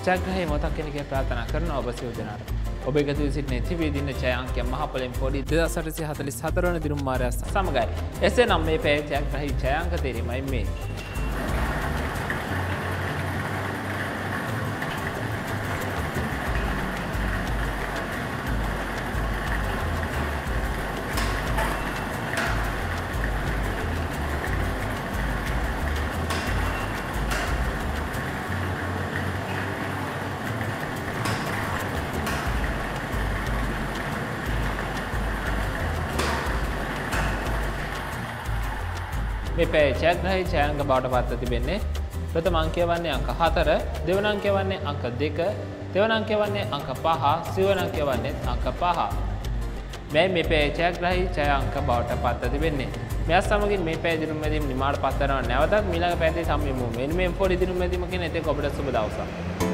ජයග්‍රහී මොහොතක් කියන එක ප්‍රාර්ථනා කරනවා ඔබ සියලු දෙනාට. ඔබ එකතු වී සිටින TV දින ජය අංකය මහපොළෙන් පොඩි 2844 වන දිනුම් මාරය සමගයි. එසේනම් මේ පැය ජයග්‍රහී ජය අංක තේරීමයි මේ. මේ පැය ජයග්‍රහී ජය අංක බවට පත්ව තිබෙන්නේ ප්‍රථම අංකය වන්නේ අංක 4, දෙවන අංකය වන්නේ අංක 2, තෙවන අංකය වන්නේ අංක 5, සිවන අංකය වන්නේ අංක 5. මේ පැය ජයග්‍රහී ජය අංක බවට පත්ව තිබෙන්නේ. මෙයත් සමගින් මේ පැය දිනුම් මැදීම නිමාඩ පත් කරනවා. නැවතත් ඊළඟ පැයදී සම්මිමු. මෙන්න මේ පොඩි දිනුම් මැදීම කියන එතෙක් ඔබට සුබ දවසක්.